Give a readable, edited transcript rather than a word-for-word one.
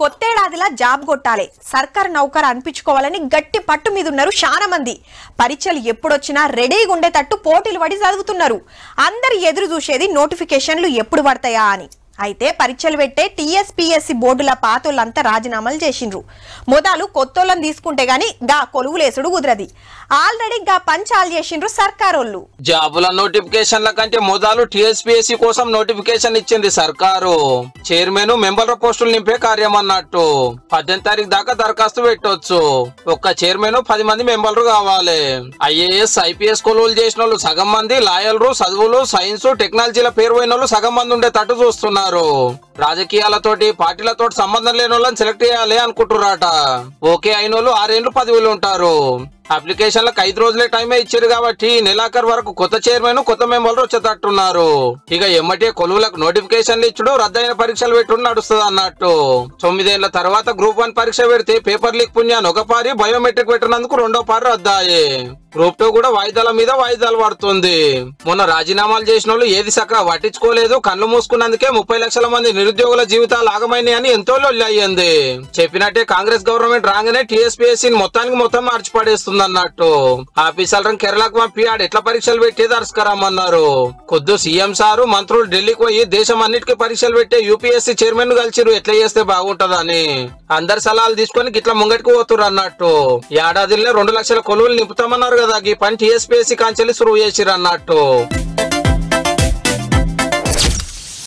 కొత్తేడాదిలా job కొట్టాలి, సర్కారు నౌకరు అనిపించుకోవాలని గట్టి పట్టు మీద ఉన్నారు చాలా మంది. పరీక్షలు ఎప్పుడొచ్చినా రెడీగా ఉండేటట్టు పోటీలు పడి చదువుతున్నారు. అందరు ఎదురు చూసేది నోటిఫికేషన్లు ఎప్పుడు పడతాయా అని. అయితే పరీక్షలు పెట్టే టీఎస్పీఎస్సీ బోర్డుల పాతోళ్ళంతా రాజీనామాలు చేసిండ్రు. మొదలు కొత్తోళ్ళని తీసుకుంటే గాని గా కొలువులేసుడు కుదరది. ఆల్రెడీ గా పంచాలు చేసిండ్రు సర్కారోళ్ళు. జాబుల నోటిఫికేషన్ల కంటే మొదలు టీఎస్పీఎస్సీ కోసం నోటిఫికేషన్ ఇచ్చింది సర్కారు. చైర్మన్ మెంబర్ల పోస్టులు నింపే కార్యం అన్నట్టు 18వ తారీఖు దాకా దరఖాస్తు పెట్టొచ్చు. ఒక్క చైర్మన్ 10 మంది మెంబర్లు కావాలి. ఐఏఎస్ ఐపీఎస్ కొలువులు చేసిన వాళ్ళు సగం మంది, లాయర్లు చదువులు సైన్స్ టెక్నాలజీల పేరు పోయిన వాళ్ళు సగం మంది ఉండేటట్టు చూస్తున్నారు. రాజకీయాలతోటి పార్టీలతో సంబంధం లేని వాళ్ళని సెలెక్ట్ చేయాలి అనుకుంటున్నారట. ఓకే అయిన వాళ్ళు 6 ఏళ్ళు పదవిలో ఉంటారు. అప్లికేషన్లకు 5 రోజులే టైమే ఇచ్చారు కాబట్టి నెలాఖరు వరకు కొత్త చైర్మన్ కొత్త మెంబర్లు వచ్చేటట్టున్నారు. ఇక ఎమ్మటే కొలువులకు నోటిఫికేషన్లు ఇచ్చుడు, రద్దయిన పరీక్షలు పెట్టుడు నడుస్తుంది అన్నట్టు. 9 ఏళ్ల తర్వాత గ్రూప్ 1 పరీక్ష పెడితే పేపర్ లీక్ పుణ్యాన్ని ఒక పారి, బయోమెట్రిక్ పెట్టినందుకు 2వ పారి రద్దాయి. గ్రూప్ 2 కూడా వాయిదాల మీద వాయిదాలు పడుతుంది. మొన్న రాజీనామాలు చేసిన వాళ్ళు ఏది సక్కగా పట్టించుకోలేదు. కళ్ళు మూసుకున్నందుకే 30 లక్షల మంది నిరుద్యోగుల జీవితాలు ఆగమైనాయని ఎంతో లొల్లి అయ్యింది. చెప్పినట్టే కాంగ్రెస్ గవర్నమెంట్ రాగానే టీఎస్పీఎస్సీ మొత్తానికి మొత్తం మార్చి పడేస్తుంది అన్నట్టు. ఆఫీసర్లను కేరళకు పంపి ఆడ ఎట్లా పరీక్షలు పెట్టి దర్శకరమ్మన్నారు. కొద్దు సీఎం సారు మంత్రులు ఢిల్లీకి పోయి దేశం అన్నిటికీ పరీక్షలు పెట్టే యూపీఎస్సీ చైర్మన్ కలిసిరు ఎట్లా చేస్తే బాగుంటదని. అందరి సలహాలు తీసుకొని ఇట్లా ముంగటికి పోతురు అన్నట్టు. ఏడాదిలో 2 లక్షల కొలువులు నింపుతామన్నారు కదా, ఈ పని టీఎస్పీఎస్సీ కాంచెల్లి సురువు చేసిరు అన్నట్టు.